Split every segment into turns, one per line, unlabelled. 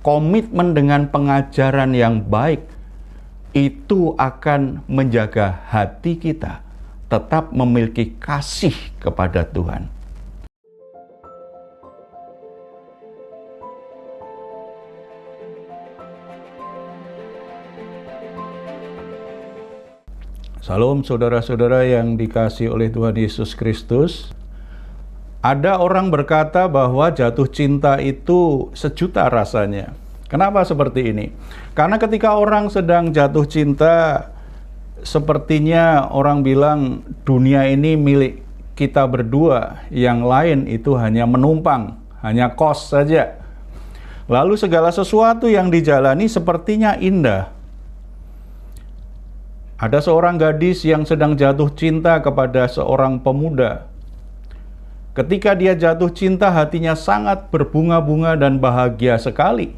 komitmen dengan pengajaran yang baik, itu akan menjaga hati kita tetap memiliki kasih kepada Tuhan. Salam saudara-saudara yang dikasihi oleh Tuhan Yesus Kristus. Ada orang berkata bahwa jatuh cinta itu sejuta rasanya. Kenapa seperti ini? Karena ketika orang sedang jatuh cinta, sepertinya orang bilang dunia ini milik kita berdua, yang lain itu hanya menumpang, hanya kos saja. Lalu segala sesuatu yang dijalani sepertinya indah. Ada seorang gadis yang sedang jatuh cinta kepada seorang pemuda. Ketika dia jatuh cinta, hatinya sangat berbunga-bunga dan bahagia sekali.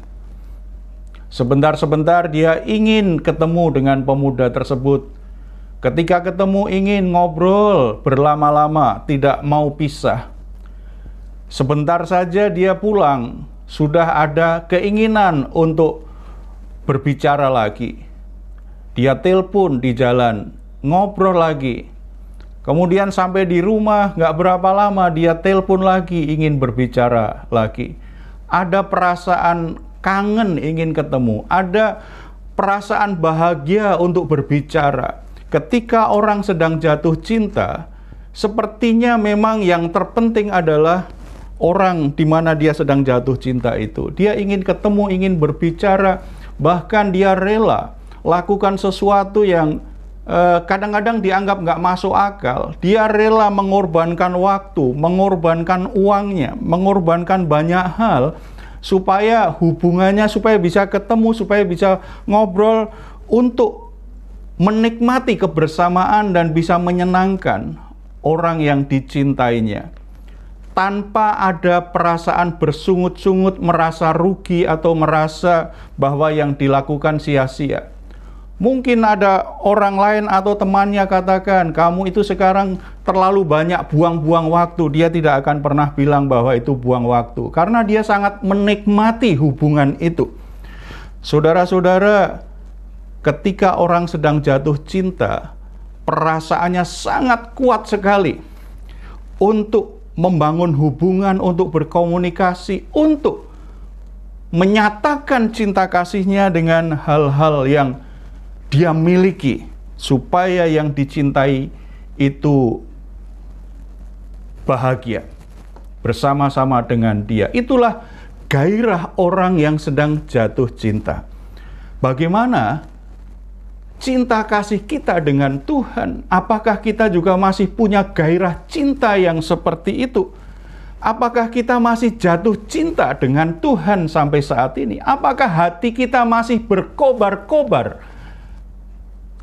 Sebentar-sebentar dia ingin ketemu dengan pemuda tersebut. Ketika ketemu ingin ngobrol berlama-lama, tidak mau pisah. Sebentar saja dia pulang, sudah ada keinginan untuk berbicara lagi. Dia telepon di jalan, ngobrol lagi. Kemudian sampai di rumah, gak berapa lama dia telepon lagi, ingin berbicara lagi. Ada perasaan kangen ingin ketemu, ada perasaan bahagia untuk berbicara. Ketika orang sedang jatuh cinta, sepertinya memang yang terpenting adalah orang di mana dia sedang jatuh cinta itu. Dia ingin ketemu, ingin berbicara, bahkan dia rela lakukan sesuatu yang kadang-kadang dianggap nggak masuk akal. Dia rela mengorbankan waktu, mengorbankan uangnya, mengorbankan banyak hal supaya hubungannya, supaya bisa ketemu, supaya bisa ngobrol, untuk menikmati kebersamaan dan bisa menyenangkan orang yang dicintainya, tanpa ada perasaan bersungut-sungut, merasa rugi atau merasa bahwa yang dilakukan sia-sia. Mungkin ada orang lain atau temannya katakan, kamu itu sekarang terlalu banyak buang-buang waktu. Dia tidak akan pernah bilang bahwa itu buang waktu, karena dia sangat menikmati hubungan itu. Saudara-saudara, ketika orang sedang jatuh cinta, perasaannya sangat kuat sekali untuk membangun hubungan, untuk berkomunikasi, untuk menyatakan cinta kasihnya dengan hal-hal yang dia miliki, supaya yang dicintai itu bahagia bersama-sama dengan dia. Itulah gairah orang yang sedang jatuh cinta. Bagaimana cinta kasih kita dengan Tuhan? Apakah kita juga masih punya gairah cinta yang seperti itu? Apakah kita masih jatuh cinta dengan Tuhan sampai saat ini? Apakah hati kita masih berkobar-kobar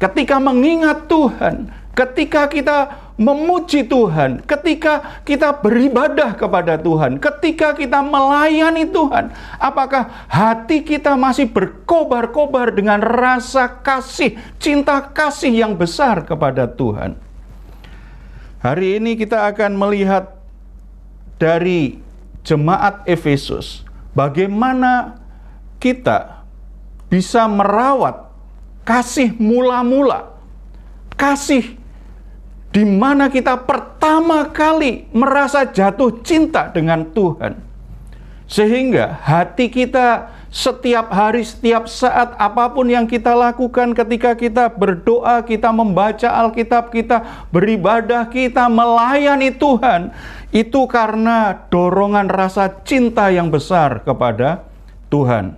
ketika mengingat Tuhan, ketika kita memuji Tuhan, ketika kita beribadah kepada Tuhan, ketika kita melayani Tuhan? Apakah hati kita masih berkobar-kobar dengan rasa kasih, cinta kasih yang besar kepada Tuhan? Hari ini kita akan melihat dari jemaat Efesus, bagaimana kita bisa merawat kasih mula-mula, kasih di mana kita pertama kali merasa jatuh cinta dengan Tuhan, sehingga hati kita setiap hari, setiap saat, apapun yang kita lakukan, ketika kita berdoa, kita membaca Alkitab, kita beribadah, kita melayani Tuhan, itu karena dorongan rasa cinta yang besar kepada Tuhan.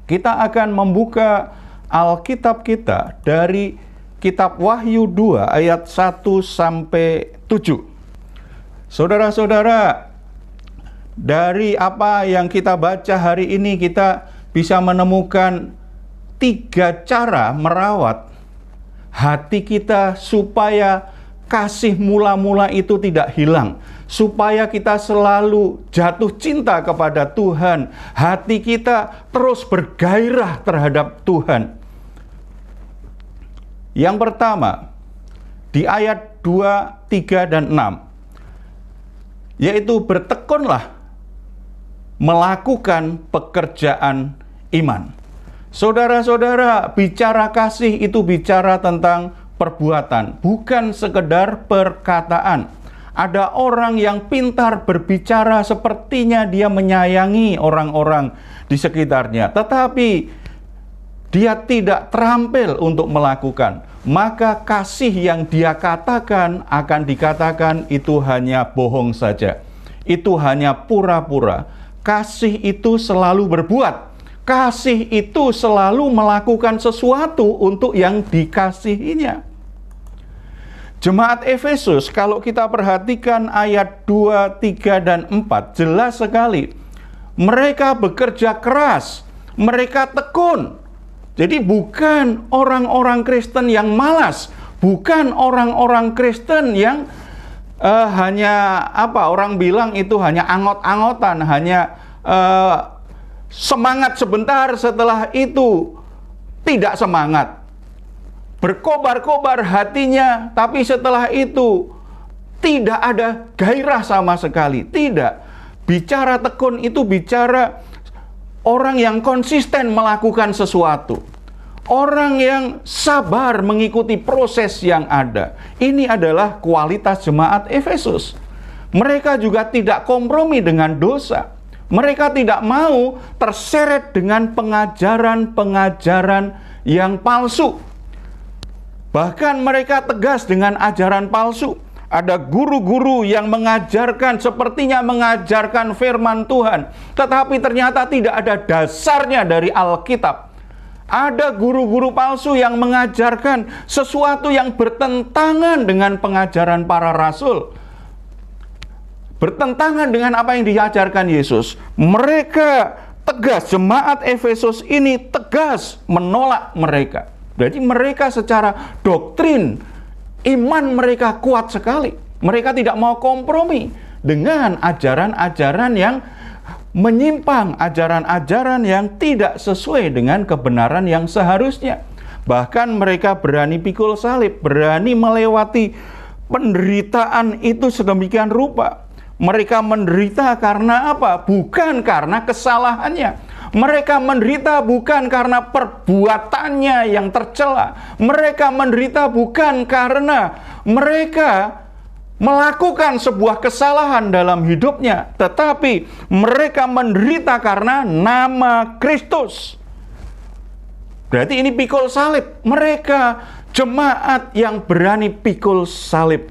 Kita akan membuka Alkitab kita dari kitab Wahyu 2 ayat 1 sampai 7. Saudara-saudara, dari apa yang kita baca hari ini, kita bisa menemukan 3 cara merawat hati kita supaya kasih mula-mula itu tidak hilang, supaya kita selalu jatuh cinta kepada Tuhan, hati kita terus bergairah terhadap Tuhan. Yang pertama, di ayat 2, 3, dan 6, yaitu bertekunlah melakukan pekerjaan iman. Saudara-saudara, bicara kasih itu bicara tentang perbuatan, bukan sekedar perkataan. Ada orang yang pintar berbicara sepertinya dia menyayangi orang-orang di sekitarnya, tetapi dia tidak terampil untuk melakukan. Maka kasih yang dia katakan akan dikatakan itu hanya bohong saja. Itu hanya pura-pura. Kasih itu selalu berbuat. Kasih itu selalu melakukan sesuatu untuk yang dikasihinya. Jemaat Efesus, kalau kita perhatikan ayat 2, 3, dan 4, jelas sekali. Mereka bekerja keras, mereka tekun. Jadi bukan orang-orang Kristen yang malas, bukan orang-orang Kristen yang hanya orang bilang itu hanya angot-angotan, hanya semangat sebentar, setelah itu tidak semangat. Berkobar-kobar hatinya, tapi setelah itu tidak ada gairah sama sekali. Tidak. Bicara tekun itu bicara orang yang konsisten melakukan sesuatu. Orang yang sabar mengikuti proses yang ada. Ini adalah kualitas jemaat Efesus. Mereka juga tidak kompromi dengan dosa. Mereka tidak mau terseret dengan pengajaran-pengajaran yang palsu. Bahkan mereka tegas dengan ajaran palsu. Ada guru-guru yang mengajarkan, sepertinya mengajarkan firman Tuhan, tetapi ternyata tidak ada dasarnya dari Alkitab. Ada guru-guru palsu yang mengajarkan sesuatu yang bertentangan dengan pengajaran para rasul, bertentangan dengan apa yang diajarkan Yesus. Mereka tegas, jemaat Efesus ini tegas menolak mereka. Jadi mereka secara doktrin, iman mereka kuat sekali. Mereka tidak mau kompromi dengan ajaran-ajaran yang menyimpang, ajaran-ajaran yang tidak sesuai dengan kebenaran yang seharusnya. Bahkan mereka berani pikul salib, berani melewati penderitaan itu sedemikian rupa. Mereka menderita karena apa? Bukan karena kesalahannya. Mereka menderita bukan karena perbuatannya yang tercela. Mereka menderita bukan karena mereka melakukan sebuah kesalahan dalam hidupnya, tetapi mereka menderita karena nama Kristus. Berarti ini pikul salib. Mereka jemaat yang berani pikul salib.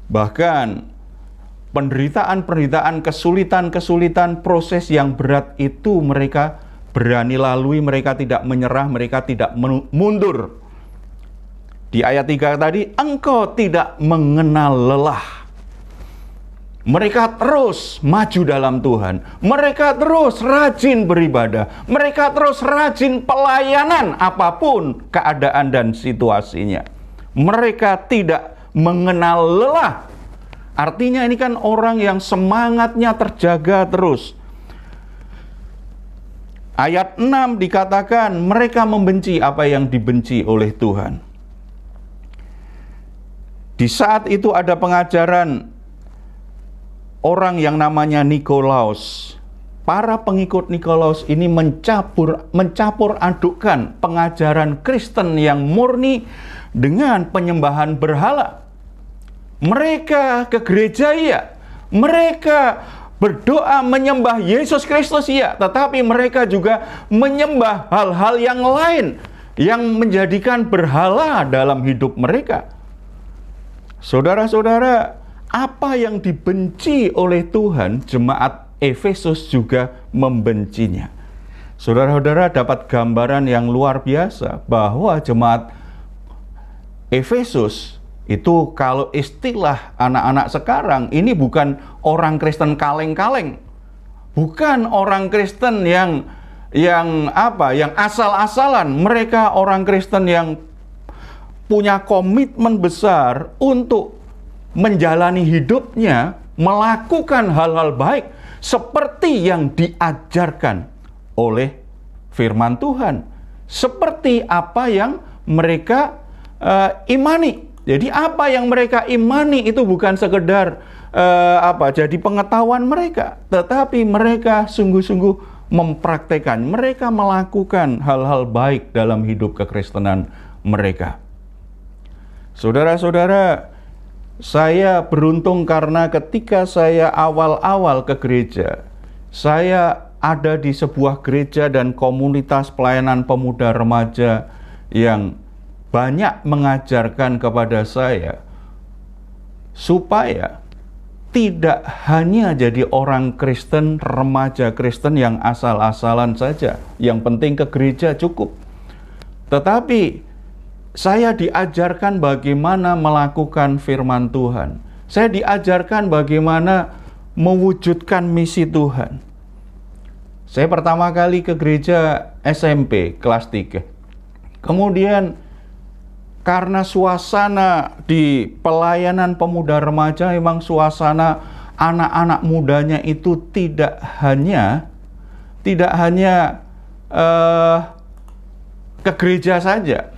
Bahkan penderitaan-penderitaan, kesulitan-kesulitan, proses yang berat itu mereka berani lalui, mereka tidak menyerah, mereka tidak mundur. Di ayat 3 tadi, engkau tidak mengenal lelah. Mereka terus maju dalam Tuhan. Mereka terus rajin beribadah. Mereka terus rajin pelayanan apapun keadaan dan situasinya. Mereka tidak mengenal lelah. Artinya ini kan orang yang semangatnya terjaga terus. Ayat 6 dikatakan mereka membenci apa yang dibenci oleh Tuhan. Di saat itu ada pengajaran orang yang namanya Nikolaus. Para pengikut Nikolaus ini mencampur adukkan pengajaran Kristen yang murni dengan penyembahan berhala. Mereka ke gereja ya, mereka berdoa menyembah Yesus Kristus ya, tetapi mereka juga menyembah hal-hal yang lain yang menjadikan berhala dalam hidup mereka. Saudara-saudara, apa yang dibenci oleh Tuhan, jemaat Efesus juga membencinya. Saudara-saudara dapat gambaran yang luar biasa bahwa jemaat Efesus itu, kalau istilah anak-anak sekarang, ini bukan orang Kristen kaleng-kaleng. Bukan orang Kristen yang asal-asalan. Mereka orang Kristen yang punya komitmen besar untuk menjalani hidupnya, melakukan hal-hal baik seperti yang diajarkan oleh firman Tuhan. Seperti apa yang mereka imani. Jadi apa yang mereka imani itu bukan sekedar jadi pengetahuan mereka, tetapi mereka sungguh-sungguh mempraktekkan, mereka melakukan hal-hal baik dalam hidup kekristenan mereka. Saudara-saudara, saya beruntung karena ketika saya awal-awal ke gereja, saya ada di sebuah gereja dan komunitas pelayanan pemuda remaja yang banyak mengajarkan kepada saya supaya tidak hanya jadi orang Kristen, remaja Kristen yang asal-asalan saja, yang penting ke gereja cukup. Tetapi saya diajarkan bagaimana melakukan firman Tuhan. Saya diajarkan bagaimana mewujudkan misi Tuhan. Saya pertama kali ke gereja SMP kelas 3. Kemudian karena suasana di pelayanan pemuda remaja memang suasana anak-anak mudanya itu tidak hanya ke gereja saja.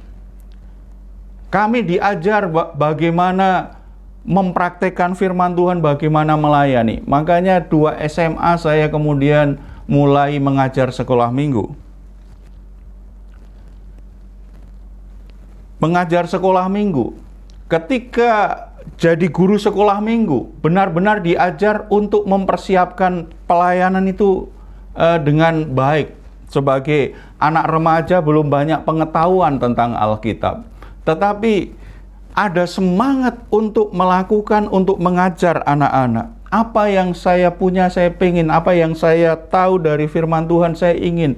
Kami diajar bagaimana mempraktekkan firman Tuhan, bagaimana melayani. Makanya 2 SMA saya kemudian mulai mengajar sekolah minggu. Mengajar sekolah minggu, ketika jadi guru sekolah minggu, benar-benar diajar untuk mempersiapkan pelayanan itu dengan baik. Sebagai anak remaja belum banyak pengetahuan tentang Alkitab, tetapi ada semangat untuk melakukan, untuk mengajar anak-anak. Apa yang saya punya, saya pengen. Apa yang saya tahu dari firman Tuhan, saya ingin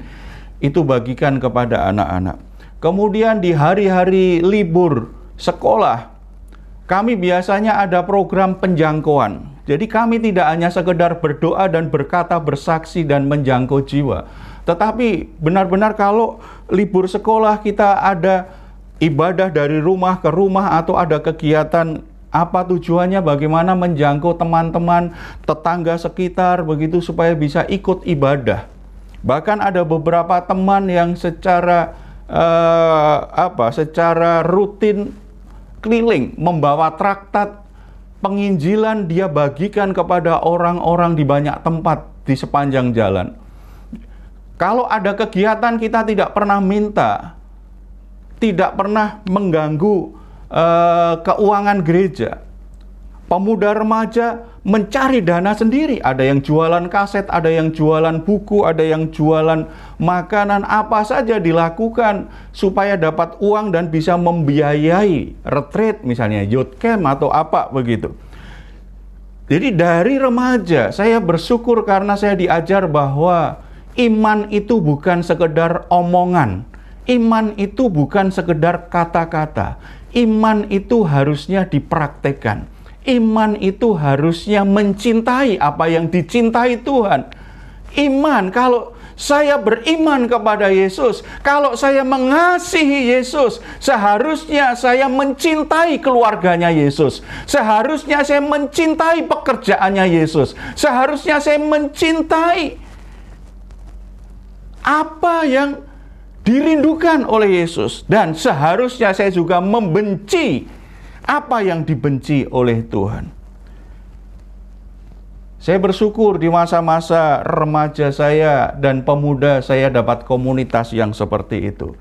itu bagikan kepada anak-anak. Kemudian di hari-hari libur sekolah, kami biasanya ada program penjangkauan. Jadi kami tidak hanya sekedar berdoa dan berkata, bersaksi dan menjangkau jiwa. Tetapi benar-benar kalau libur sekolah kita ada ibadah dari rumah ke rumah atau ada kegiatan, apa tujuannya, bagaimana menjangkau teman-teman, tetangga sekitar begitu supaya bisa ikut ibadah. Bahkan ada beberapa teman yang secara rutin keliling membawa traktat penginjilan, dia bagikan kepada orang-orang di banyak tempat di sepanjang jalan. Kalau ada kegiatan kita tidak pernah minta, tidak pernah mengganggu keuangan gereja. Pemuda remaja mencari dana sendiri. Ada yang jualan kaset, ada yang jualan buku, ada yang jualan makanan, apa saja dilakukan supaya dapat uang dan bisa membiayai retreat, misalnya youth camp atau apa begitu. Jadi dari remaja saya bersyukur karena saya diajar bahwa iman itu bukan sekedar omongan. Iman itu bukan sekedar kata-kata. Iman itu harusnya dipraktekkan. Iman itu harusnya mencintai apa yang dicintai Tuhan. Iman, kalau saya beriman kepada Yesus, kalau saya mengasihi Yesus, seharusnya saya mencintai keluarganya Yesus. Seharusnya saya mencintai pekerjaannya Yesus. Seharusnya saya mencintai apa yang dirindukan oleh Yesus. Dan seharusnya saya juga membenci apa yang dibenci oleh Tuhan. Saya bersyukur di masa-masa remaja saya dan pemuda saya dapat komunitas yang seperti itu.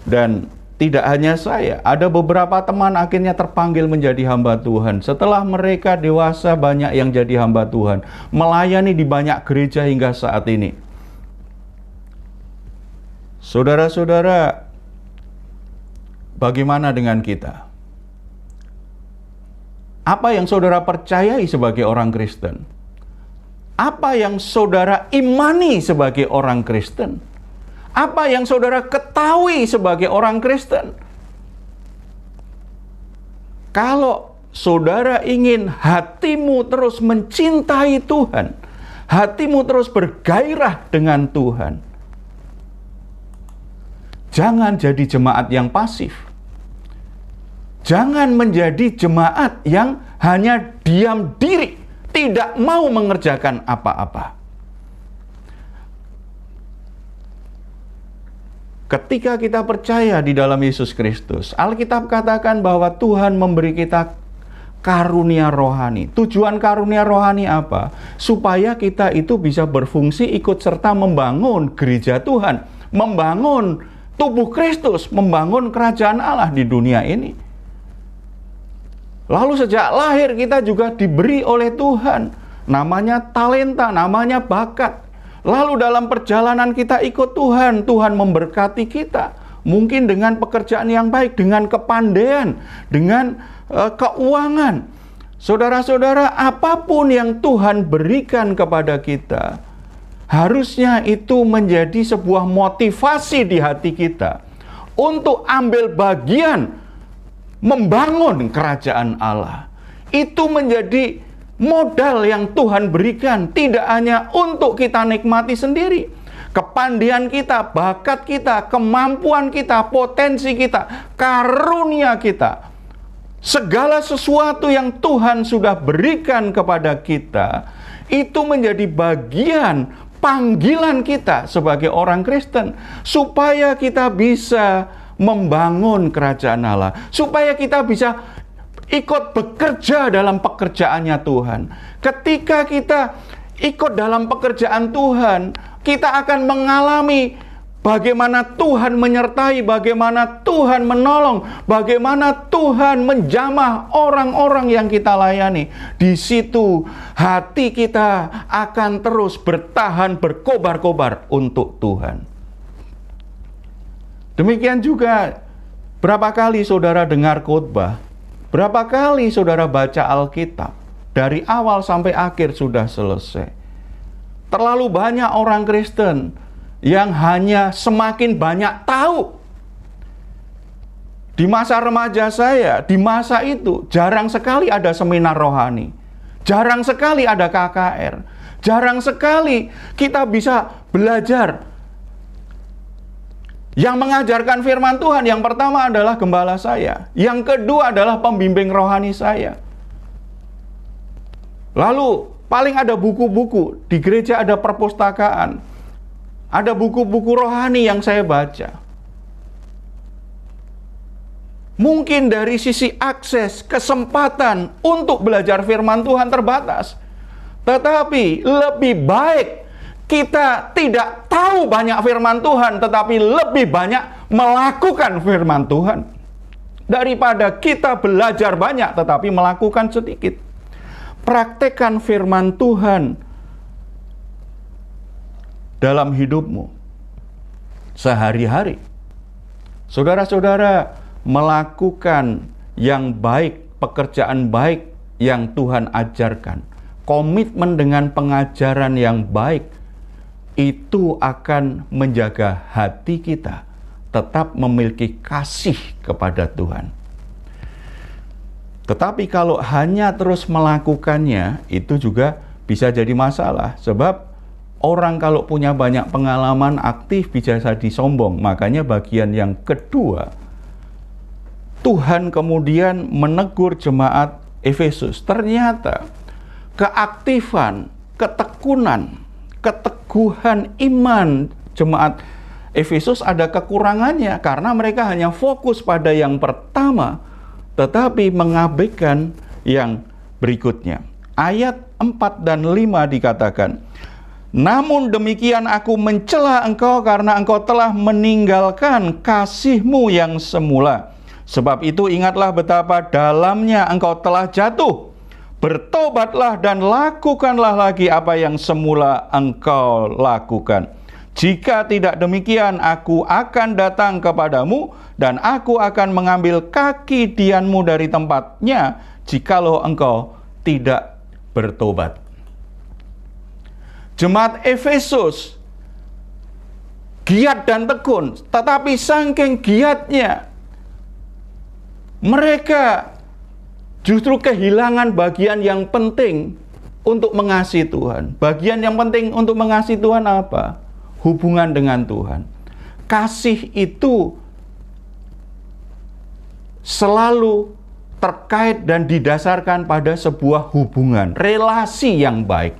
Dan tidak hanya saya, ada beberapa teman akhirnya terpanggil menjadi hamba Tuhan. Setelah mereka dewasa, banyak yang jadi hamba Tuhan, melayani di banyak gereja hingga saat ini. Saudara-saudara, bagaimana dengan kita? Apa yang saudara percayai sebagai orang Kristen? Apa yang saudara imani sebagai orang Kristen? Apa yang saudara ketahui sebagai orang Kristen? Kalau saudara ingin hatimu terus mencintai Tuhan, hatimu terus bergairah dengan Tuhan, jangan jadi jemaat yang pasif. Jangan menjadi jemaat yang hanya diam diri, tidak mau mengerjakan apa-apa. Ketika kita percaya di dalam Yesus Kristus, Alkitab katakan bahwa Tuhan memberi kita karunia rohani. Tujuan karunia rohani apa? Supaya kita itu bisa berfungsi ikut serta membangun gereja Tuhan, membangun tubuh Kristus, membangun kerajaan Allah di dunia ini. Lalu sejak lahir kita juga diberi oleh Tuhan, namanya talenta, namanya bakat. Lalu dalam perjalanan kita ikut Tuhan, Tuhan memberkati kita. Mungkin dengan pekerjaan yang baik, dengan kepandaian, dengan keuangan. Saudara-saudara, apapun yang Tuhan berikan kepada kita, harusnya itu menjadi sebuah motivasi di hati kita untuk ambil bagian membangun kerajaan Allah. Itu menjadi modal yang Tuhan berikan, tidak hanya untuk kita nikmati sendiri. Kepandaian kita, bakat kita, kemampuan kita, potensi kita, karunia kita, segala sesuatu yang Tuhan sudah berikan kepada kita, itu menjadi bagian panggilan kita sebagai orang Kristen, supaya kita bisa membangun kerajaan Allah, supaya kita bisa ikut bekerja dalam pekerjaannya Tuhan. Ketika kita ikut dalam pekerjaan Tuhan, kita akan mengalami bagaimana Tuhan menyertai, bagaimana Tuhan menolong, bagaimana Tuhan menjamah orang-orang yang kita layani. Di situ hati kita akan terus bertahan, berkobar-kobar untuk Tuhan. Demikian juga, berapa kali saudara dengar khotbah, berapa kali saudara baca Alkitab, dari awal sampai akhir sudah selesai. Terlalu banyak orang Kristen yang hanya semakin banyak tahu. Di masa remaja saya, di masa itu, jarang sekali ada seminar rohani. Jarang sekali ada KKR. Jarang sekali kita bisa belajar. Yang mengajarkan firman Tuhan, yang pertama adalah gembala saya. Yang kedua adalah pembimbing rohani saya. Lalu, paling ada buku-buku. Di gereja ada perpustakaan. Ada buku-buku rohani yang saya baca. Mungkin dari sisi akses, kesempatan untuk belajar firman Tuhan terbatas. Tetapi lebih baik kita tidak tahu banyak firman Tuhan, tetapi lebih banyak melakukan firman Tuhan, daripada kita belajar banyak tetapi melakukan sedikit. Praktekkan firman Tuhan dalam hidupmu sehari-hari. Saudara-saudara, melakukan yang baik, pekerjaan baik yang Tuhan ajarkan, komitmen dengan pengajaran yang baik, itu akan menjaga hati kita tetap memiliki kasih kepada Tuhan. Tetapi kalau hanya terus melakukannya, itu juga bisa jadi masalah. Sebab orang kalau punya banyak pengalaman aktif bisa jadi sombong. Makanya bagian yang kedua, Tuhan kemudian menegur jemaat Efesus. Ternyata keaktifan, ketekunan, keteguhan iman jemaat Efesus ada kekurangannya, karena mereka hanya fokus pada yang pertama, tetapi mengabaikan yang berikutnya. Ayat 4 dan 5 dikatakan, "Namun demikian aku mencela engkau karena engkau telah meninggalkan kasihmu yang semula. Sebab itu ingatlah betapa dalamnya engkau telah jatuh. Bertobatlah dan lakukanlah lagi apa yang semula engkau lakukan. Jika tidak demikian, aku akan datang kepadamu dan aku akan mengambil kaki dianmu dari tempatnya jikalau engkau tidak bertobat." Jemaat Efesus giat dan tekun, tetapi saking giatnya mereka justru kehilangan bagian yang penting untuk mengasihi Tuhan. Bagian yang penting untuk mengasihi Tuhan apa? Hubungan dengan Tuhan. Kasih itu selalu terkait dan didasarkan pada sebuah hubungan, relasi yang baik.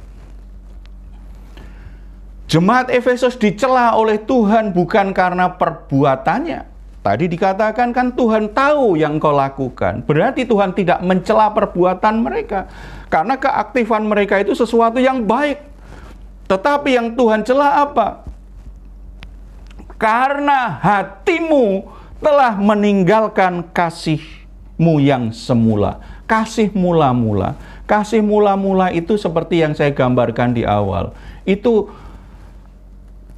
Jemaat Efesus dicela oleh Tuhan bukan karena perbuatannya, Tadi dikatakan kan Tuhan tahu yang kau lakukan. Berarti Tuhan tidak mencela perbuatan mereka. Karena keaktifan mereka itu sesuatu yang baik. Tetapi yang Tuhan cela apa? Karena hatimu telah meninggalkan kasihmu yang semula. Kasih mula-mula. Kasih mula-mula itu seperti yang saya gambarkan di awal. Itu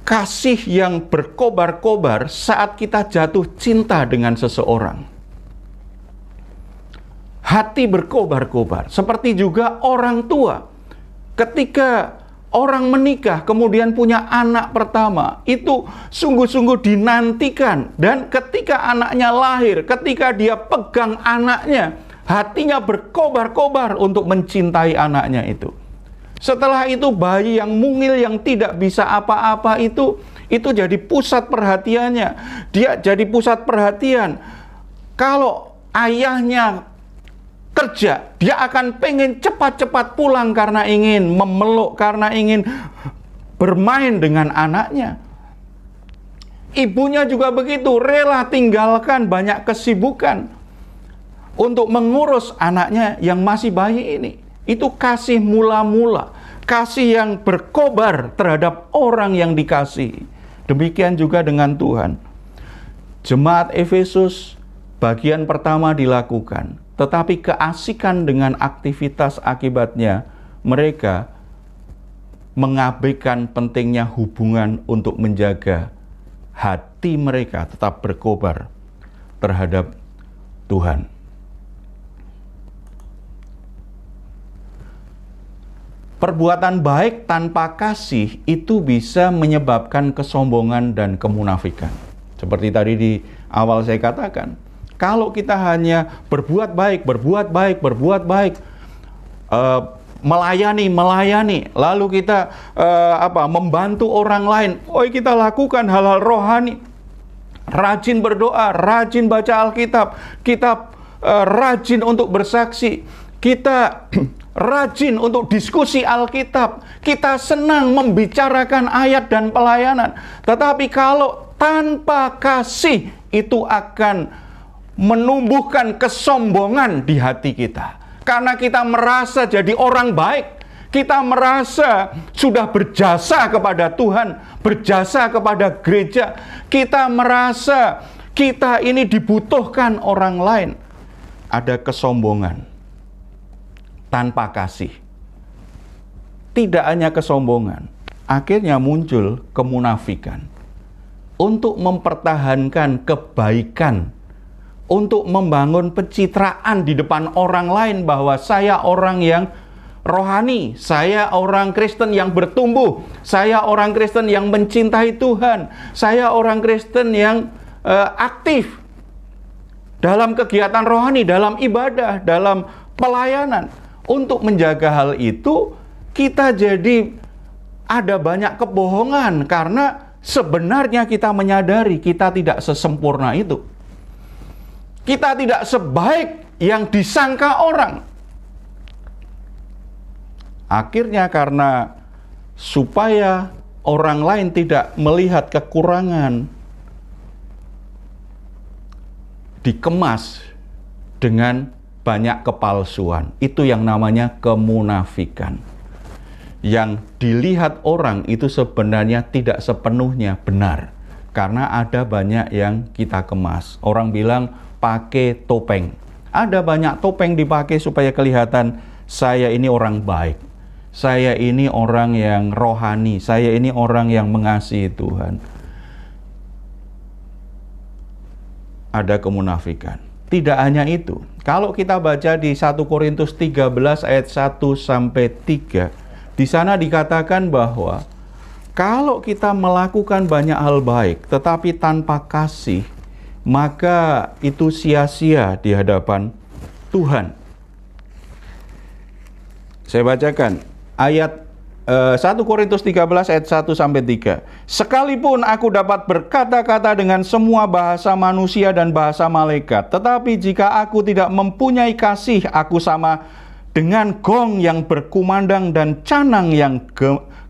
kasih yang berkobar-kobar saat kita jatuh cinta dengan seseorang. Hati berkobar-kobar. Seperti juga orang tua. Ketika orang menikah, kemudian punya anak pertama, itu sungguh-sungguh dinantikan. Dan ketika anaknya lahir, ketika dia pegang anaknya, hatinya berkobar-kobar untuk mencintai anaknya itu. Setelah itu bayi yang mungil yang tidak bisa apa-apa itu jadi pusat perhatiannya. Dia jadi pusat perhatian. Kalau ayahnya kerja, dia akan pengen cepat-cepat pulang karena ingin memeluk, karena ingin bermain dengan anaknya. Ibunya juga begitu, rela tinggalkan banyak kesibukan untuk mengurus anaknya yang masih bayi ini. Itu kasih mula-mula, kasih yang berkobar terhadap orang yang dikasihi. Demikian juga dengan Tuhan. Jemaat Efesus bagian pertama dilakukan, tetapi keasikan dengan aktivitas akibatnya mereka mengabaikan pentingnya hubungan untuk menjaga hati mereka tetap berkobar terhadap Tuhan. Perbuatan baik tanpa kasih itu bisa menyebabkan kesombongan dan kemunafikan. Seperti tadi di awal saya katakan, kalau kita hanya berbuat baik, melayani, lalu kita membantu orang lain, kita lakukan hal-hal rohani, rajin berdoa, rajin baca Alkitab, kita rajin untuk bersaksi, kita rajin untuk diskusi Alkitab, kita senang membicarakan ayat dan pelayanan. Tetapi kalau tanpa kasih, itu akan menumbuhkan kesombongan di hati kita. Karena kita merasa jadi orang baik, kita merasa sudah berjasa kepada Tuhan, berjasa kepada gereja, kita merasa kita ini dibutuhkan orang lain. Ada kesombongan tanpa kasih. Tidak hanya kesombongan, akhirnya muncul kemunafikan. Untuk mempertahankan kebaikan, untuk membangun pencitraan di depan orang lain bahwa saya orang yang rohani, saya orang Kristen yang bertumbuh, saya orang Kristen yang mencintai Tuhan, saya orang Kristen yang aktif dalam kegiatan rohani, dalam ibadah, dalam pelayanan. Untuk menjaga hal itu, kita jadi ada banyak kebohongan karena sebenarnya kita menyadari kita tidak sesempurna itu. Kita tidak sebaik yang disangka orang. Akhirnya karena supaya orang lain tidak melihat kekurangan, dikemas dengan banyak kepalsuan. Itu yang namanya kemunafikan. Yang dilihat orang itu sebenarnya tidak sepenuhnya benar. Karena ada banyak yang kita kemas. Orang bilang pakai topeng. Ada banyak topeng dipakai supaya kelihatan saya ini orang baik. Saya ini orang yang rohani. Saya ini orang yang mengasihi Tuhan. Ada kemunafikan. Tidak hanya itu. Kalau kita baca di 1 Korintus 13 ayat 1 sampai 3, di sana dikatakan bahwa kalau kita melakukan banyak hal baik tetapi tanpa kasih, maka itu sia-sia di hadapan Tuhan. Saya bacakan ayat 1 Korintus 13 ayat 1 sampai 3. Sekalipun aku dapat berkata-kata dengan semua bahasa manusia dan bahasa malaikat, tetapi jika aku tidak mempunyai kasih, aku sama dengan gong yang berkumandang dan canang yang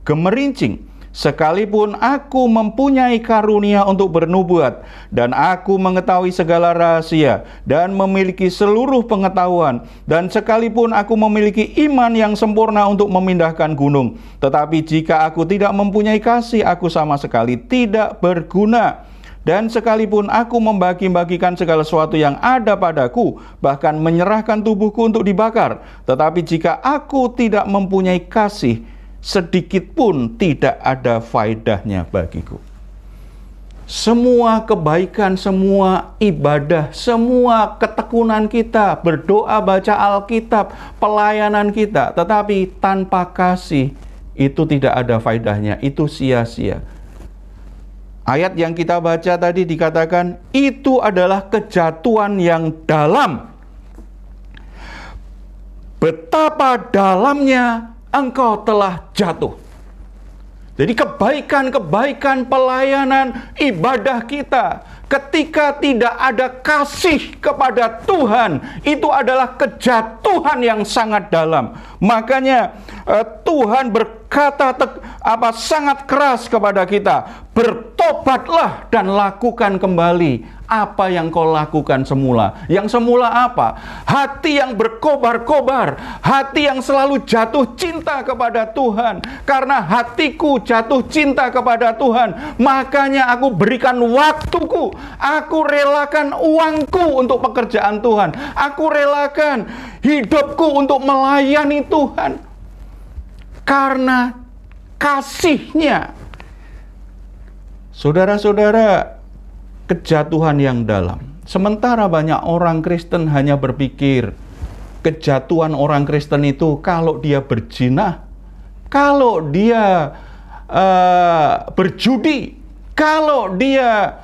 gemerincing. sekalipun aku mempunyai karunia untuk bernubuat, dan aku mengetahui segala rahasia, dan memiliki seluruh pengetahuan, dan sekalipun aku memiliki iman yang sempurna untuk memindahkan gunung, tetapi jika aku tidak mempunyai kasih, aku sama sekali tidak berguna. Dan sekalipun aku membagi-bagikan segala sesuatu yang ada padaku, bahkan menyerahkan tubuhku untuk dibakar, tetapi jika aku tidak mempunyai kasih, sedikit pun tidak ada faedahnya bagiku. Semua kebaikan, semua ibadah, semua ketekunan kita, berdoa, baca Alkitab, pelayanan kita, tetapi tanpa kasih, itu tidak ada faedahnya, itu sia-sia. Ayat yang kita baca tadi dikatakan, itu adalah kejatuhan yang dalam. Betapa dalamnya engkau telah jatuh. Jadi kebaikan-kebaikan pelayanan ibadah kita, ketika tidak ada kasih kepada Tuhan, itu adalah kejatuhan yang sangat dalam. Makanya Tuhan berkata sangat keras kepada kita, bertobatlah dan lakukan kembali apa yang kau lakukan semula. Yang semula apa? Hati yang berkobar-kobar, hati yang selalu jatuh cinta kepada Tuhan. Karena hatiku jatuh cinta kepada Tuhan, makanya aku berikan waktuku, aku relakan uangku untuk pekerjaan Tuhan, aku relakan hidupku untuk melayani Tuhan. Karena kasihnya. Saudara-saudara, kejatuhan yang dalam. Sementara banyak orang Kristen hanya berpikir kejatuhan orang Kristen itu kalau dia berzina, kalau dia berjudi, kalau dia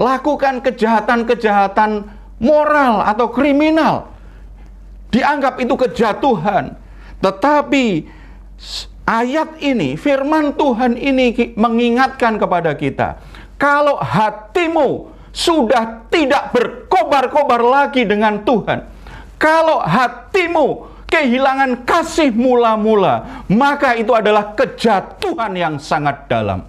lakukan kejahatan-kejahatan moral atau kriminal, dianggap itu kejatuhan. Tetapi ayat ini, firman Tuhan ini mengingatkan kepada kita, kalau hatimu sudah tidak berkobar-kobar lagi dengan Tuhan, kalau hatimu kehilangan kasih mula-mula, maka itu adalah kejatuhan yang sangat dalam.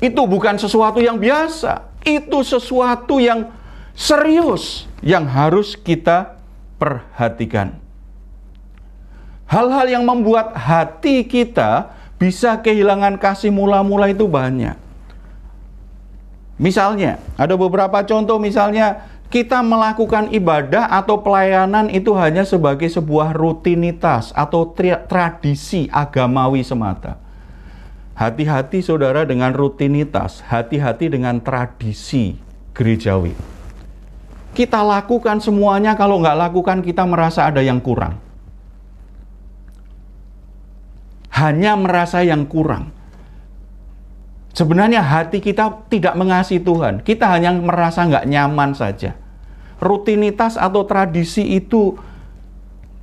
Itu bukan sesuatu yang biasa, itu sesuatu yang serius yang harus kita perhatikan. Hal-hal yang membuat hati kita bisa kehilangan kasih mula-mula itu banyak. Misalnya, ada beberapa contoh, misalnya kita melakukan ibadah atau pelayanan itu hanya sebagai sebuah rutinitas atau tradisi agamawi semata. Hati-hati saudara dengan rutinitas, hati-hati dengan tradisi gerejawi. Kita lakukan semuanya, kalau nggak lakukan kita merasa ada yang kurang. Hanya merasa yang kurang. Sebenarnya hati kita tidak mengasihi Tuhan. Kita hanya merasa nggak nyaman saja. Rutinitas atau tradisi itu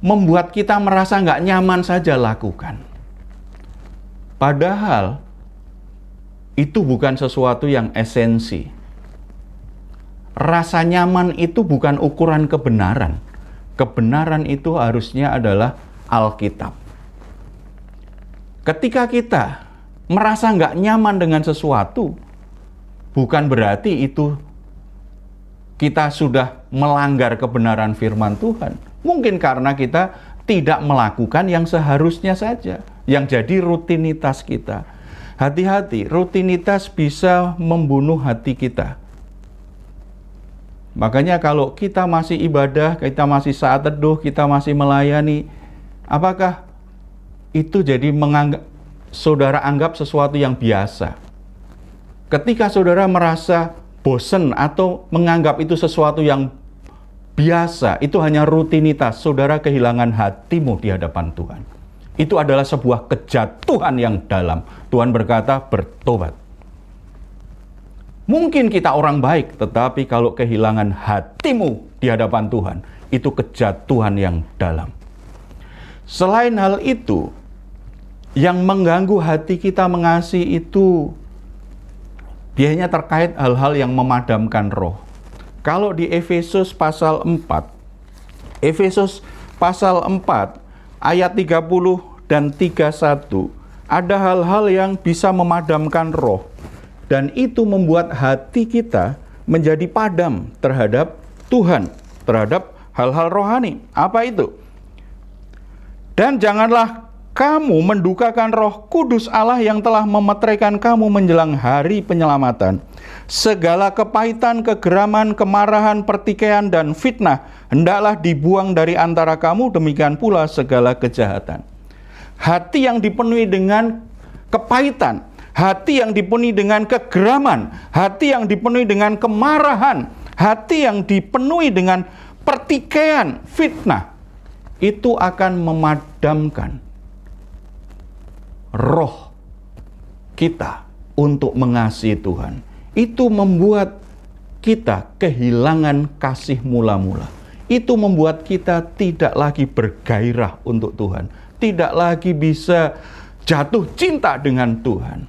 membuat kita merasa nggak nyaman saja lakukan. Padahal itu bukan sesuatu yang esensi. Rasa nyaman itu bukan ukuran kebenaran. Kebenaran itu harusnya adalah Alkitab. Ketika kita merasa nggak nyaman dengan sesuatu, bukan berarti itu kita sudah melanggar kebenaran firman Tuhan. Mungkin karena kita tidak melakukan yang seharusnya saja, yang jadi rutinitas kita. Hati-hati, rutinitas bisa membunuh hati kita. Makanya kalau kita masih ibadah, kita masih saat teduh, kita masih melayani, apakah itu jadi saudara anggap sesuatu yang biasa? Ketika saudara merasa bosan atau menganggap itu sesuatu yang biasa, itu hanya rutinitas, saudara kehilangan hatimu di hadapan Tuhan. Itu adalah sebuah kejatuhan yang dalam. Tuhan berkata, bertobat. Mungkin kita orang baik, tetapi kalau kehilangan hatimu di hadapan Tuhan, itu kejatuhan yang dalam. Selain hal itu, yang mengganggu hati kita mengasihi itu biasanya terkait hal-hal yang memadamkan roh. Kalau di Efesus pasal 4, ayat 32 dan 3:1, ada hal-hal yang bisa memadamkan roh. Dan itu membuat hati kita menjadi padam terhadap Tuhan, terhadap hal-hal rohani. Apa itu? Dan janganlah kamu mendukakan Roh Kudus Allah yang telah memeteraikan kamu menjelang hari penyelamatan. Segala kepahitan, kegeraman, kemarahan, pertikaian, dan fitnah hendaklah dibuang dari antara kamu, demikian pula segala kejahatan. Hati yang dipenuhi dengan kepahitan, hati yang dipenuhi dengan kegeraman, hati yang dipenuhi dengan kemarahan, hati yang dipenuhi dengan pertikaian, fitnah, itu akan memadamkan roh kita untuk mengasihi Tuhan. Itu membuat kita kehilangan kasih mula-mula. Itu membuat kita tidak lagi bergairah untuk Tuhan, tidak lagi bisa jatuh cinta dengan Tuhan.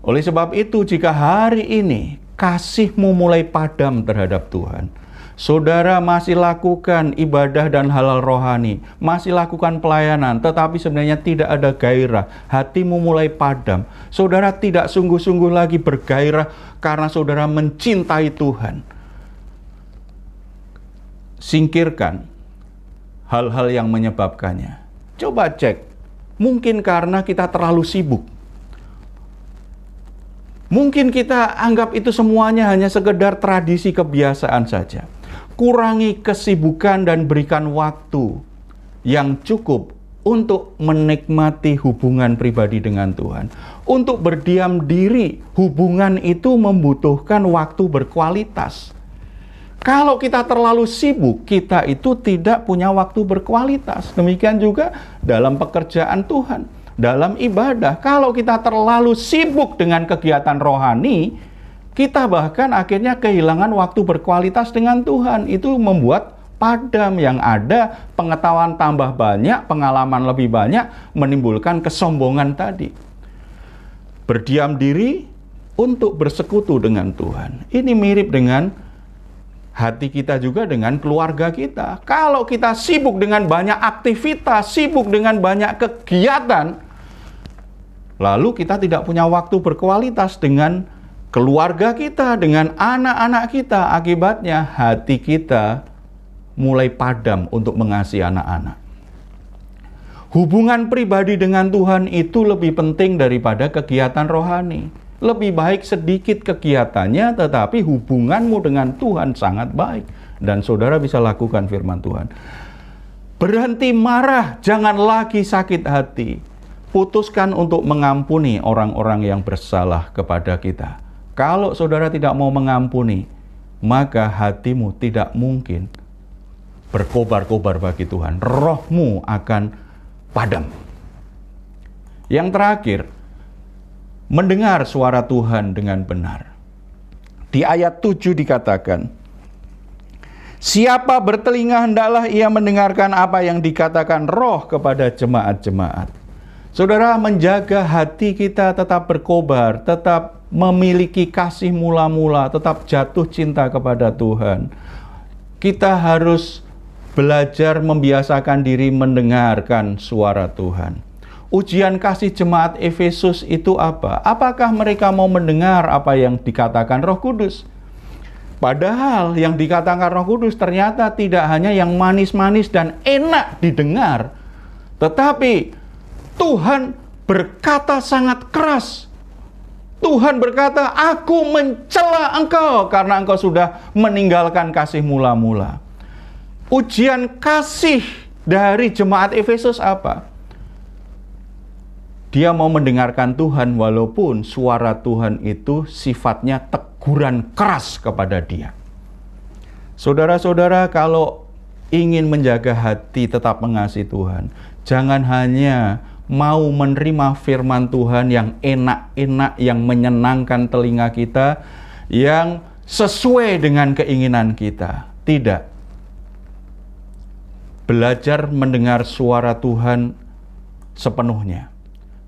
Oleh sebab itu, jika hari ini kasihmu mulai padam terhadap Tuhan, saudara masih lakukan ibadah dan halal rohani, masih lakukan pelayanan, tetapi sebenarnya tidak ada gairah, hatimu mulai padam, saudara tidak sungguh-sungguh lagi bergairah karena saudara mencintai Tuhan. Singkirkan hal-hal yang menyebabkannya. Coba cek, mungkin karena kita terlalu sibuk. Mungkin kita anggap itu semuanya hanya sekedar tradisi kebiasaan saja. Kurangi kesibukan dan berikan waktu yang cukup untuk menikmati hubungan pribadi dengan Tuhan. Untuk berdiam diri, hubungan itu membutuhkan waktu berkualitas. Kalau kita terlalu sibuk, kita itu tidak punya waktu berkualitas. Demikian juga dalam pekerjaan Tuhan, dalam ibadah. Kalau kita terlalu sibuk dengan kegiatan rohani, kita bahkan akhirnya kehilangan waktu berkualitas dengan Tuhan. Itu membuat padam, yang ada pengetahuan tambah banyak, pengalaman lebih banyak, menimbulkan kesombongan tadi. Berdiam diri untuk bersekutu dengan Tuhan. Ini mirip dengan hati kita juga dengan keluarga kita. Kalau kita sibuk dengan banyak aktivitas, sibuk dengan banyak kegiatan, lalu kita tidak punya waktu berkualitas dengan keluarga kita, dengan anak-anak kita. Akibatnya hati kita mulai padam untuk mengasihi anak-anak. Hubungan pribadi dengan Tuhan itu lebih penting daripada kegiatan rohani. Lebih baik sedikit kegiatannya, tetapi hubunganmu dengan Tuhan sangat baik. Dan saudara bisa lakukan firman Tuhan. Berhenti marah, jangan lagi sakit hati. Putuskan untuk mengampuni orang-orang yang bersalah kepada kita. Kalau saudara tidak mau mengampuni, maka hatimu tidak mungkin berkobar-kobar bagi Tuhan. Rohmu akan padam. Yang terakhir, mendengar suara Tuhan dengan benar. Di ayat 7 dikatakan, siapa bertelinga hendaklah ia mendengarkan apa yang dikatakan Roh kepada jemaat-jemaat. Saudara, menjaga hati kita tetap berkobar, tetap memiliki kasih mula-mula, tetap jatuh cinta kepada Tuhan. Kita harus belajar membiasakan diri mendengarkan suara Tuhan. Ujian kasih jemaat Efesus itu apa? Apakah mereka mau mendengar apa yang dikatakan Roh Kudus? Padahal yang dikatakan Roh Kudus ternyata tidak hanya yang manis-manis dan enak didengar, tetapi Tuhan berkata sangat keras. Tuhan berkata, aku mencela engkau karena engkau sudah meninggalkan kasih mula-mula. Ujian kasih dari jemaat Efesus apa? Dia mau mendengarkan Tuhan walaupun suara Tuhan itu sifatnya teguran keras kepada dia. Saudara-saudara, kalau ingin menjaga hati tetap mengasihi Tuhan, jangan hanya mau menerima firman Tuhan yang enak-enak, yang menyenangkan telinga kita, yang sesuai dengan keinginan kita. Tidak. Belajar mendengar suara Tuhan sepenuhnya.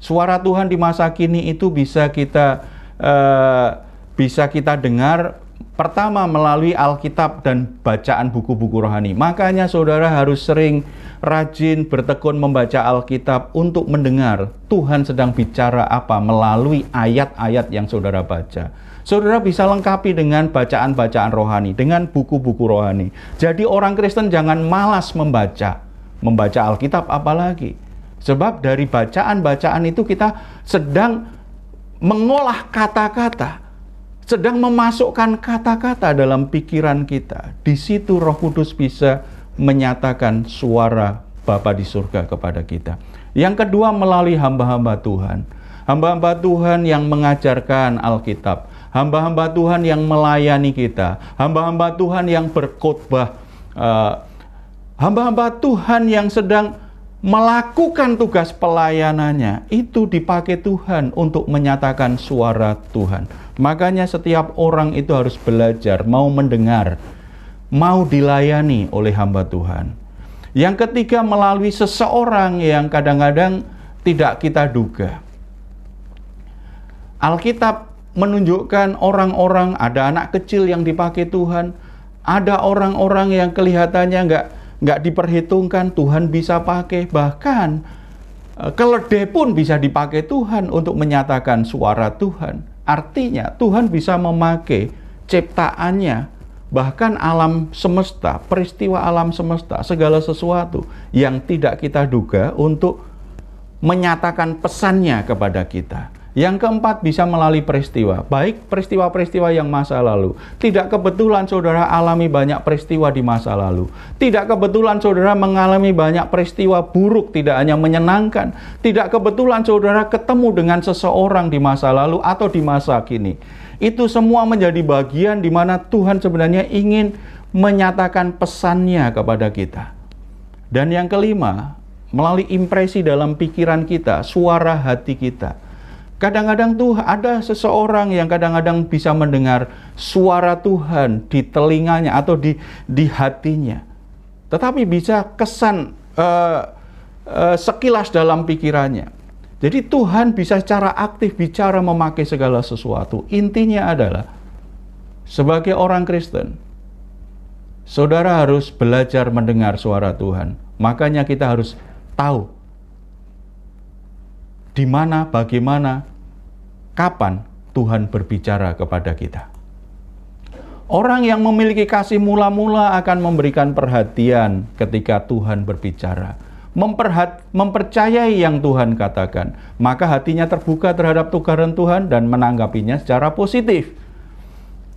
Suara Tuhan di masa kini itu bisa kita dengar Pertama, melalui Alkitab dan bacaan buku-buku rohani. Makanya saudara harus sering rajin bertekun membaca Alkitab untuk mendengar Tuhan sedang bicara apa melalui ayat-ayat yang saudara baca. Saudara bisa lengkapi dengan bacaan-bacaan rohani, dengan buku-buku rohani. Jadi orang Kristen jangan malas membaca Alkitab apalagi. Sebab dari bacaan-bacaan itu kita sedang mengolah kata-kata, sedang memasukkan kata-kata dalam pikiran kita. Di situ Roh Kudus bisa menyatakan suara Bapa di surga kepada kita. Yang kedua, melalui hamba-hamba Tuhan. Hamba-hamba Tuhan yang mengajarkan Alkitab. Hamba-hamba Tuhan yang melayani kita. Hamba-hamba Tuhan yang berkhotbah. Hamba-hamba Tuhan yang sedang melakukan tugas pelayanannya, itu dipakai Tuhan untuk menyatakan suara Tuhan. Makanya setiap orang itu harus belajar, mau mendengar, mau dilayani oleh hamba Tuhan. Yang ketiga, melalui seseorang yang kadang-kadang tidak kita duga. Alkitab menunjukkan orang-orang, ada anak kecil yang dipakai Tuhan, ada orang-orang yang kelihatannya nggak diperhitungkan, Tuhan bisa pakai. Bahkan keledai pun bisa dipakai Tuhan untuk menyatakan suara Tuhan. Artinya Tuhan bisa memakai ciptaannya, bahkan alam semesta, peristiwa alam semesta, segala sesuatu yang tidak kita duga untuk menyatakan pesannya kepada kita. Yang keempat, bisa melalui peristiwa, baik peristiwa-peristiwa yang masa lalu. Tidak kebetulan saudara alami banyak peristiwa di masa lalu. Tidak kebetulan saudara mengalami banyak peristiwa buruk, tidak hanya menyenangkan. Tidak kebetulan saudara ketemu dengan seseorang di masa lalu atau di masa kini. Itu semua menjadi bagian di mana Tuhan sebenarnya ingin menyatakan pesannya kepada kita. Dan yang kelima, melalui impresi dalam pikiran kita, suara hati kita. Kadang-kadang tuh ada seseorang yang kadang-kadang bisa mendengar suara Tuhan di telinganya atau di hatinya. Tetapi bisa kesan sekilas dalam pikirannya. Jadi Tuhan bisa secara aktif bicara memakai segala sesuatu. Intinya adalah, sebagai orang Kristen, saudara harus belajar mendengar suara Tuhan. Makanya kita harus tahu di mana, bagaimana, kapan Tuhan berbicara kepada kita. Orang yang memiliki kasih mula-mula akan memberikan perhatian ketika Tuhan berbicara. Mempercayai yang Tuhan katakan. Maka hatinya terbuka terhadap tugaran Tuhan dan menanggapinya secara positif.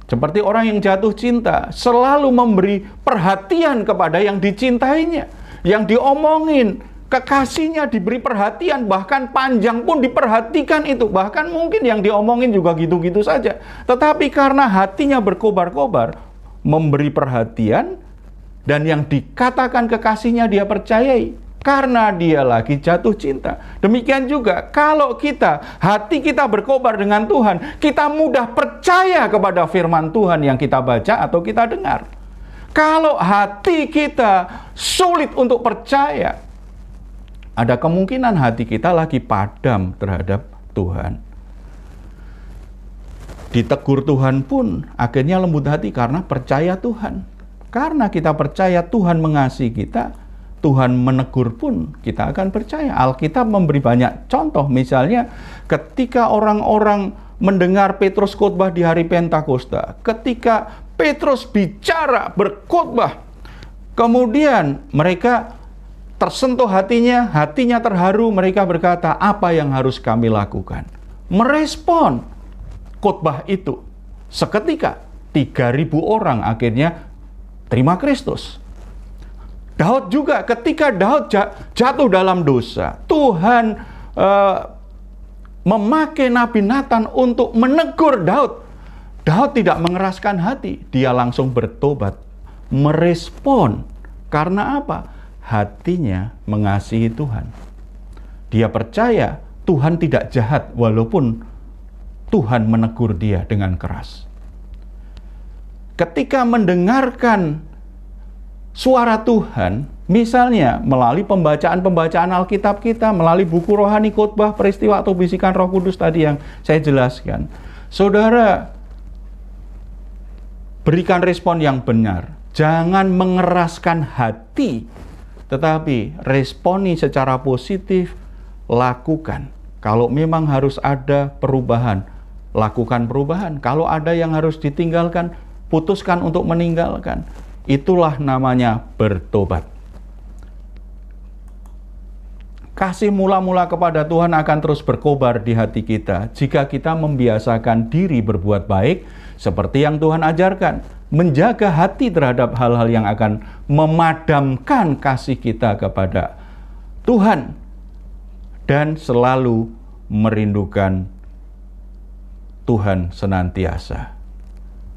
Seperti orang yang jatuh cinta, selalu memberi perhatian kepada yang dicintainya. Yang diomongin, kekasihnya diberi perhatian, bahkan panjang pun diperhatikan itu. Bahkan mungkin yang diomongin juga gitu-gitu saja. Tetapi karena hatinya berkobar-kobar, memberi perhatian, dan yang dikatakan kekasihnya dia percayai. Karena dia lagi jatuh cinta. Demikian juga kalau hati kita berkobar dengan Tuhan, kita mudah percaya kepada firman Tuhan yang kita baca atau kita dengar. Kalau hati kita sulit untuk percaya, ada kemungkinan hati kita lagi padam terhadap Tuhan. Ditegur Tuhan pun akhirnya lembut hati karena percaya Tuhan. Karena kita percaya Tuhan mengasihi kita, Tuhan menegur pun kita akan percaya. Alkitab memberi banyak contoh. Misalnya ketika orang-orang mendengar Petrus khotbah di hari Pentakosta, ketika Petrus bicara, berkhotbah, kemudian mereka tersentuh hatinya terharu, mereka berkata, apa yang harus kami lakukan? Merespon khotbah itu. Seketika 3.000 orang akhirnya terima Kristus. Daud juga, ketika Daud jatuh dalam dosa, Tuhan memakai Nabi Nathan untuk menegur Daud. Daud tidak mengeraskan hati, dia langsung bertobat, merespon. Karena apa? Hatinya mengasihi Tuhan. Dia percaya Tuhan tidak jahat walaupun Tuhan menegur dia dengan keras. Ketika mendengarkan suara Tuhan, misalnya melalui pembacaan Alkitab kita, melalui buku rohani, khotbah, peristiwa atau bisikan Roh Kudus tadi yang saya jelaskan. Saudara Berikan respon yang benar. Jangan mengeraskan hati, tetapi responi secara positif, lakukan. Kalau memang harus ada perubahan, lakukan perubahan. Kalau ada yang harus ditinggalkan, putuskan untuk meninggalkan. Itulah namanya bertobat. Kasih mula-mula kepada Tuhan akan terus berkobar di hati kita jika kita membiasakan diri berbuat baik seperti yang Tuhan ajarkan. Menjaga hati terhadap hal-hal yang akan memadamkan kasih kita kepada Tuhan dan selalu merindukan Tuhan senantiasa.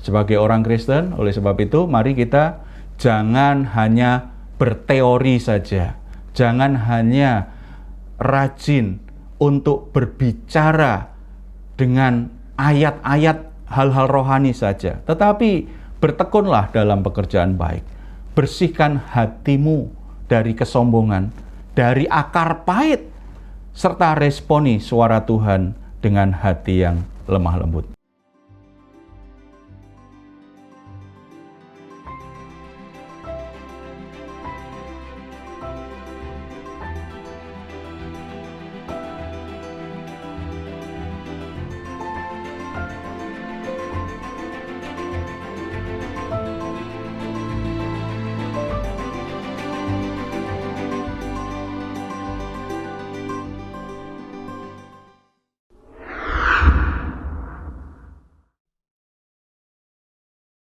Sebagai orang Kristen, oleh sebab itu mari kita jangan hanya berteori saja. Jangan hanya rajin untuk berbicara dengan ayat-ayat hal-hal rohani saja, tetapi bertekunlah dalam pekerjaan baik. Bersihkan hatimu dari kesombongan, dari akar pahit, serta responi suara Tuhan dengan hati yang lemah lembut.